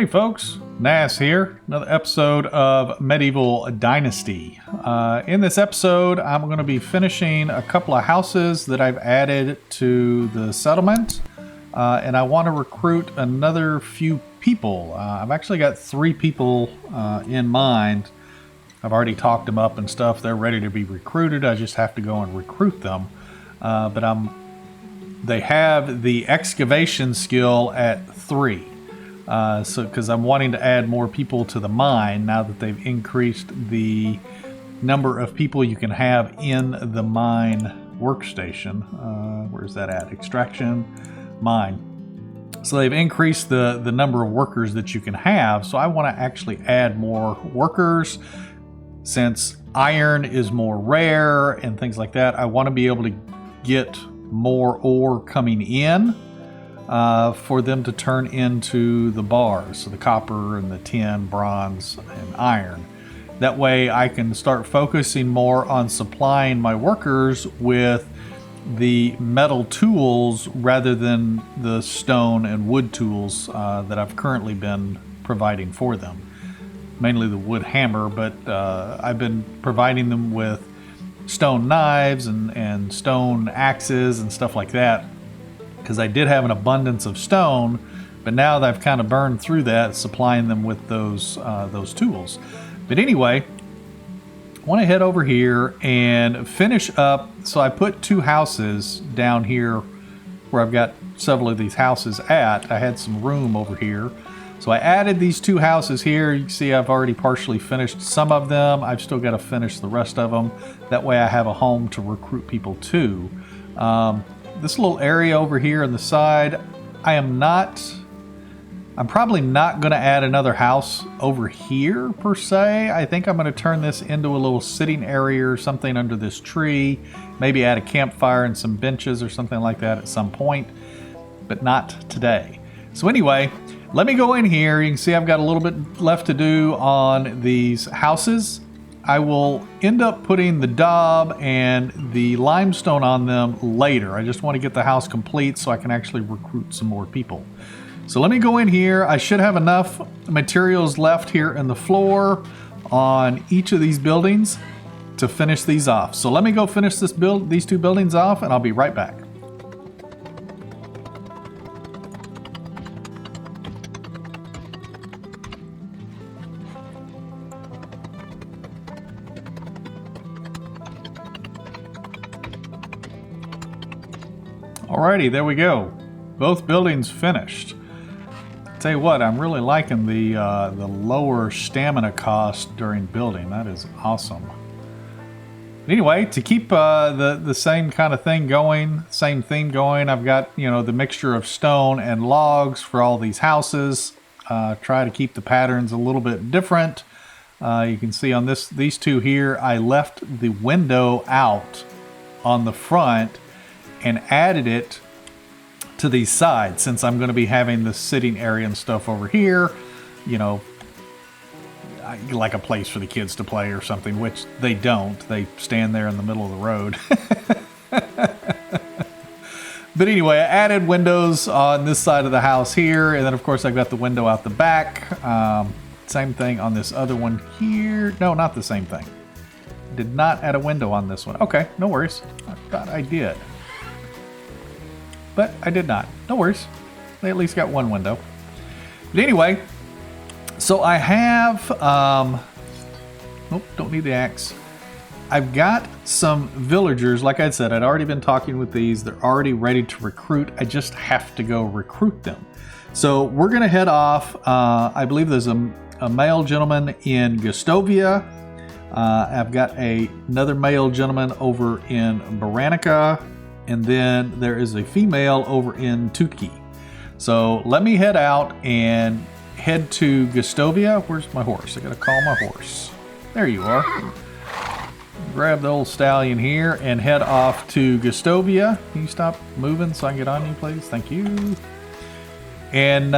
Hey folks, Nas here, another episode of Medieval Dynasty. In this episode, I'm going to be finishing a couple of houses that I've added to the settlement, and I want to recruit another few people. I've actually got 3 people in mind. I've already talked them up and stuff. They're ready to be recruited. I just have to go and recruit them. They have the excavation skill at 3. Because I'm wanting to add more people to the mine now that they've increased the number of people you can have in the mine workstation. Where's that at? Extraction, mine. So they've increased the number of workers that you can have. So I want to actually add more workers. Since iron is more rare and things like that, I want to be able to get more ore coming in. For them to turn into the bars, so the copper and the tin, bronze, and iron. That way I can start focusing more on supplying my workers with the metal tools rather than the stone and wood tools that I've currently been providing for them. Mainly the wood hammer, but I've been providing them with stone knives and stone axes and stuff like that. Because I did have an abundance of stone, but now that I've kind of burned through that, supplying them with those tools. But anyway, I want to head over here and finish up. So I put 2 houses down here where I've got several of these houses at. I had some room over here. So I added these 2 houses here. You can see I've already partially finished some of them. I've still got to finish the rest of them. That way I have a home to recruit people to. This little area over here on the side, I'm probably not going to add another house over here per se. I think I'm going to turn this into a little sitting area or something under this tree. Maybe add a campfire and some benches or something like that at some point, but not today. So anyway, let me go in here. You can see I've got a little bit left to do on these houses. I will end up putting the daub and the limestone on them later. I just want to get the house complete so I can actually recruit some more people. So let me go in here. I should have enough materials left here in the floor on each of these buildings to finish these off. So let me go finish these 2 buildings off, and I'll be right back. Alrighty, there we go. Both buildings finished. Tell you what, I'm really liking the lower stamina cost during building. That is awesome. Anyway, to keep the same kind of thing going, same theme going, I've got the mixture of stone and logs for all these houses. Try to keep the patterns a little bit different. You can see on these 2 here, I left the window out on the front and added it to these sides since I'm going to be having the sitting area and stuff over here, like a place for the kids to play or something, which they don't. They stand there in the middle of the road. But anyway, I added windows on this side of the house here, and then of course I've got the window out the back. Same thing on this other one here. No, not the same thing. Did not add a window on this one. Okay, no worries. I thought I did. But I did not. No worries. They at least got one window. But anyway, so I have... Nope, don't need the axe. I've got some villagers. Like I said, I'd already been talking with these. They're already ready to recruit. I just have to go recruit them. So we're going to head off. I believe there's a male gentleman in Gustovia. I've got another male gentleman over in Baranica. And then there is a female over in Tutki. So let me head out and head to Gustovia. Where's my horse? I gotta call my horse. There you are. Grab the old stallion here and head off to Gustovia. Can you stop moving so I can get on you, please? Thank you. And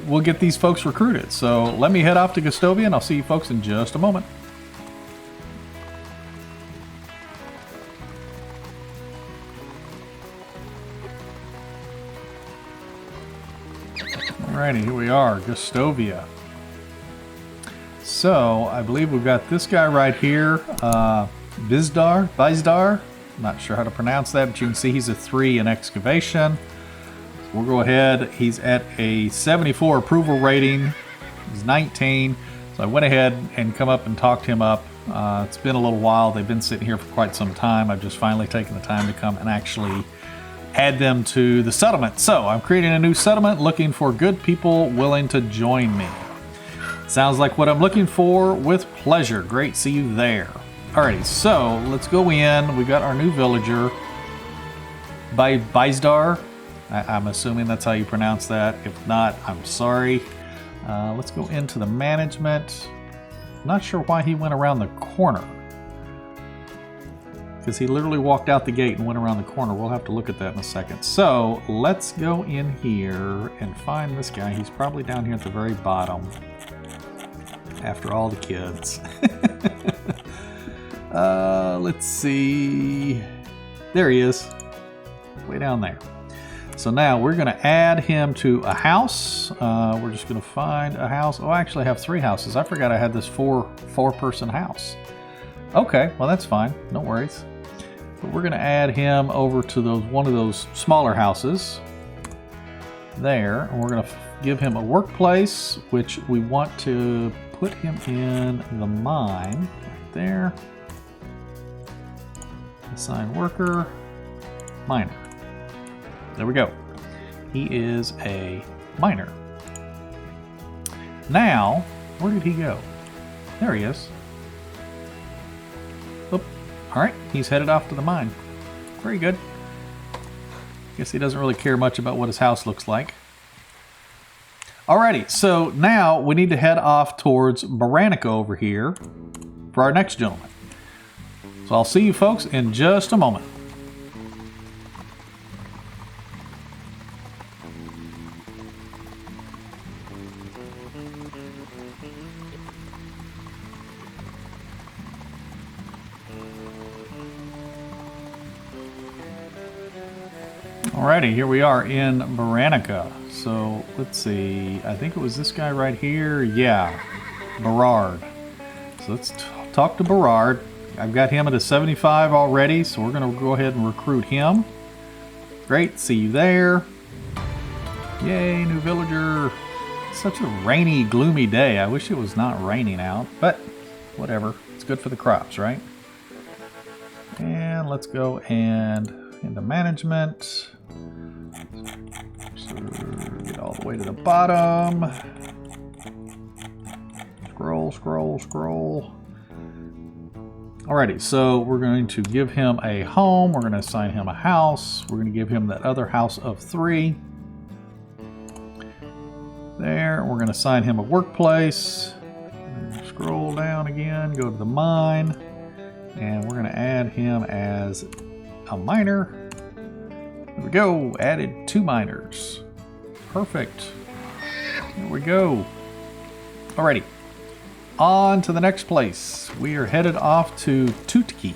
we'll get these folks recruited. So let me head off to Gustovia, and I'll see you folks in just a moment. Alrighty, here we are, Gustovia. So, I believe we've got this guy right here, Bizdar. Not sure how to pronounce that, but you can see he's a 3 in excavation. So we'll go ahead. He's at a 74 approval rating. He's 19. So I went ahead and come up and talked him up. It's been a little while. They've been sitting here for quite some time. I've just finally taken the time to come and actually add them to the settlement. So I'm creating a new settlement, looking for good people willing to join me. Sounds like what I'm looking for. With pleasure. Great, see you there. Alrighty, so let's go in. We got our new villager, Bizdar. I'm assuming that's how you pronounce that. If not, I'm sorry. Let's go into the management. Not sure why he went around the corner. Because he literally walked out the gate and went around the corner. We'll have to look at that in a second. So let's go in here and find this guy. He's probably down here at the very bottom. After all the kids. Let's see. There he is. Way down there. So now we're going to add him to a house. We're just going to find a house. Oh, I actually have 3 houses. I forgot I had this four-person house. Okay, well that's fine. No worries. But we're going to add him over to one of those smaller houses. There. And we're going to give him a workplace, which we want to put him in the mine. Right there. Assign worker. Miner. There we go. He is a miner. Now, where did he go? There he is. Oop. All right, he's headed off to the mine. Very good. Guess he doesn't really care much about what his house looks like. Alrighty, so now we need to head off towards Baranica over here for our next gentleman. So I'll see you folks in just a moment. Alrighty, here we are in Baranica. So let's see, I think it was this guy right here. Yeah, Berard. So let's talk to Berard. I've got him at a 75 already, so we're going to go ahead and recruit him. Great, see you there. Yay, new villager. Such a rainy, gloomy day. I wish it was not raining out, but whatever. It's good for the crops, right? And let's go and into management. So get all the way to the bottom. Scroll, scroll, scroll. Alrighty, so we're going to give him a home. We're going to assign him a house. We're going to give him that other house of 3. There, we're going to assign him a workplace. Scroll down again, go to the mine. And we're going to add him as a miner. There we go, added 2 miners. Perfect. There we go. Alrighty. On to the next place. We are headed off to Tutki.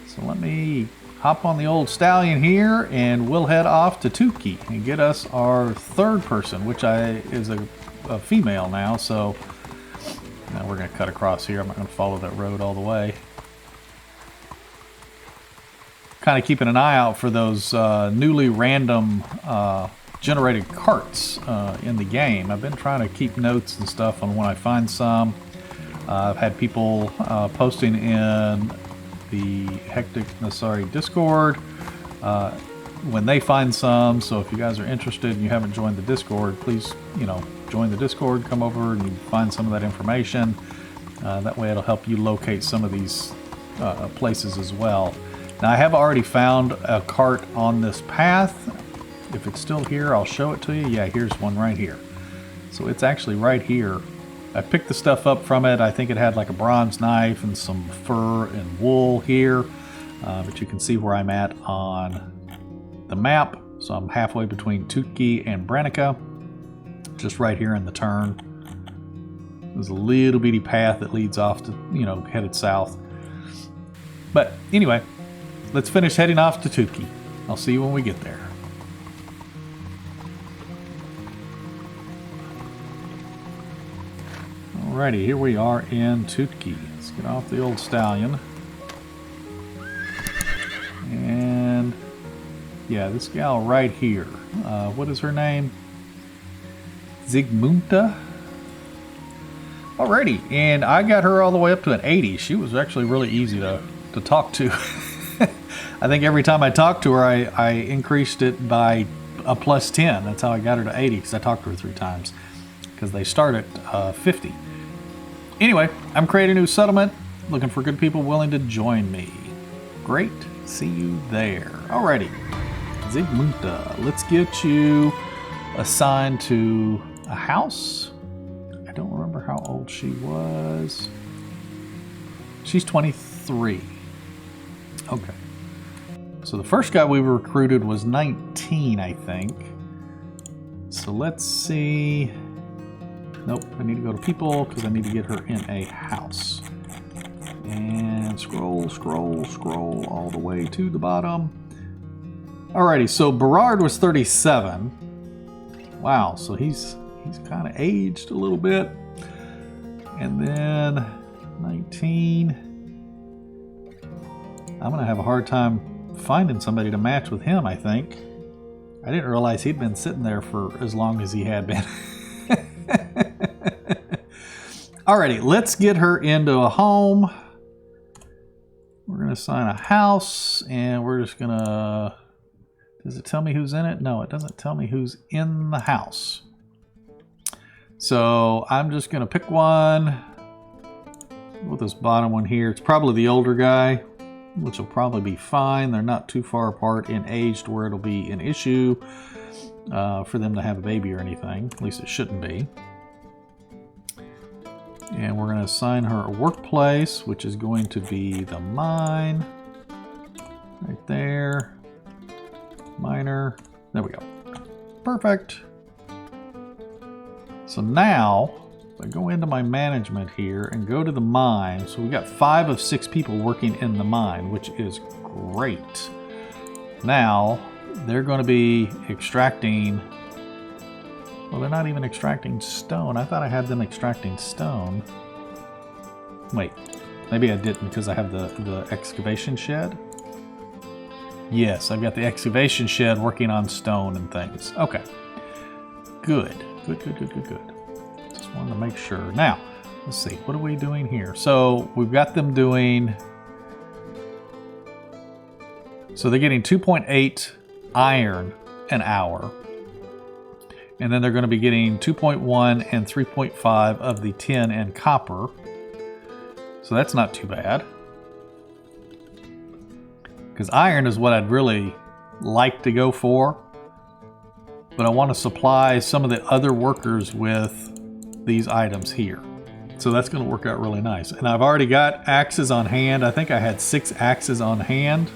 So let me hop on the old stallion here and we'll head off to Tutki and get us our 3rd person, which is a female now. So now we're going to cut across here. I'm not going to follow that road all the way. Kind of keeping an eye out for those newly random generated carts in the game. I've been trying to keep notes and stuff on when I find some. I've had people posting in the hecticnasari Discord when they find some. So if you guys are interested and you haven't joined the Discord, please, join the Discord, come over and find some of that information. That way it'll help you locate some of these places as well. Now I have already found a cart on this path. If it's still here, I'll show it to you. Yeah, here's one right here. So it's actually right here. I picked the stuff up from it. I think it had like a bronze knife and some fur and wool here. But you can see where I'm at on the map. So I'm halfway between Tutki and Baranica. Just right here in the turn. There's a little bitty path that leads off to, headed south. But anyway, let's finish heading off to Tutki. I'll see you when we get there. Alrighty, here we are in Tutki. Let's get off the old stallion. And yeah, this gal right here. What is her name? Zigmunta? Alrighty, and I got her all the way up to an 80. She was actually really easy to talk to. I think every time I talked to her, I increased it by a plus 10. That's how I got her to 80, because I talked to her 3 times. Because they start at 50. Anyway, I'm creating a new settlement, looking for good people willing to join me. Great, see you there. Alrighty, Zigmunta, let's get you assigned to a house. I don't remember how old she was. She's 23. Okay. So the first guy we recruited was 19, I think. So let's see. Nope, I need to go to people because I need to get her in a house. And scroll, scroll, scroll all the way to the bottom. Alrighty, so Berard was 37. Wow, so he's kind of aged a little bit. And then 19. I'm going to have a hard time finding somebody to match with him, I think. I didn't realize he'd been sitting there for as long as he had been. Alrighty, let's get her into a home. We're going to assign a house, and we're just going to... Does it tell me who's in it? No, it doesn't tell me who's in the house. So I'm just going to pick one. With this bottom one here, it's probably the older guy, which will probably be fine. They're not too far apart in age to where it'll be an issue for them to have a baby or anything. At least it shouldn't be. And we're going to assign her a workplace, which is going to be the mine. Right there. Miner. There we go. Perfect. So now, if I go into my management here and go to the mine, so we got 5 of 6 people working in the mine, which is great. Now, they're going to be extracting... Well, they're not even extracting stone. I thought I had them extracting stone. Wait, maybe I didn't because I have the excavation shed. Yes, I've got the excavation shed working on stone and things. Okay, good. Good. Just wanted to make sure. Now, let's see, what are we doing here? So we've got them doing... So they're getting 2.8 iron an hour. And then they're going to be getting 2.1 and 3.5 of the tin and copper. So that's not too bad. Because iron is what I'd really like to go for. But I want to supply some of the other workers with these items here. So that's going to work out really nice. And I've already got axes on hand. I think I had 6 axes on hand.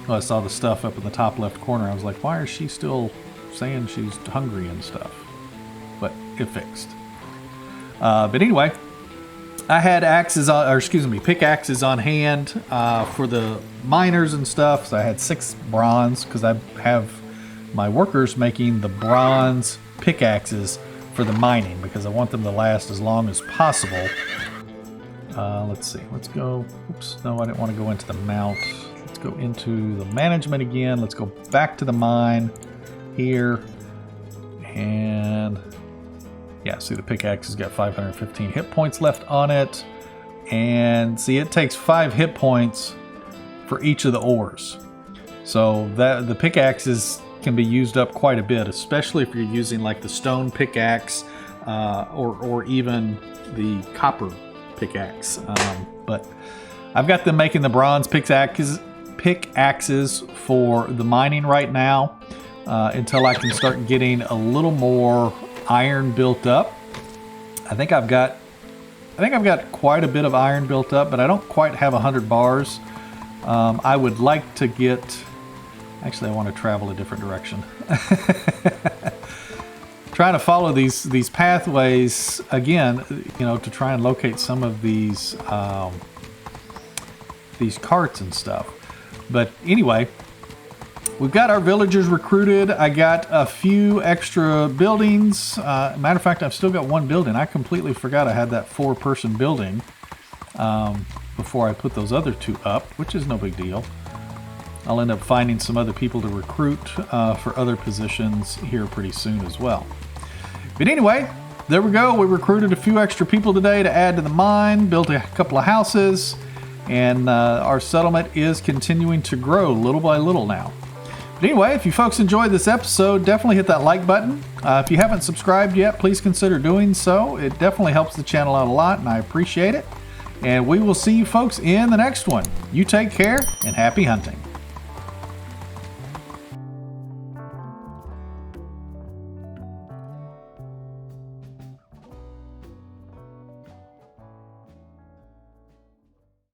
Oh, I saw the stuff up in the top left corner. I was like, why is she still... saying she's hungry and stuff, but it fixed. But anyway, I had axes on, or excuse me, pickaxes on hand for the miners and stuff. So I had 6 bronze because I have my workers making the bronze pickaxes for the mining because I want them to last as long as possible. Let's see. Let's go. Oops. No, I didn't want to go into the mount. Let's go into the management again. Let's go back to the mine. Here, and yeah, see the pickaxe has got 515 hit points left on it, and see it takes 5 hit points for each of the ores, so that the pickaxes can be used up quite a bit, especially if you're using like the stone pickaxe or even the copper pickaxe. But I've got them making the bronze pickaxes for the mining right now. Until I can start getting a little more iron built up. I think I've got quite a bit of iron built up, but I don't quite have 100 bars. I would like to get... Actually, I want to travel a different direction. Trying to follow these pathways again, you know, to try and locate some of these carts and stuff. But anyway, We've got our villagers recruited. I got a few extra buildings. Matter of fact, I've still got one building. I completely forgot I had that 4-person building before I put those other 2 up, which is no big deal. I'll end up finding some other people to recruit for other positions here pretty soon as well. But anyway, there we go. We recruited a few extra people today to add to the mine, built a couple of houses, and our settlement is continuing to grow little by little now. But anyway, if you folks enjoyed this episode, definitely hit that like button. If you haven't subscribed yet, please consider doing so. It definitely helps the channel out a lot, and I appreciate it. And we will see you folks in the next one. You take care, and happy hunting.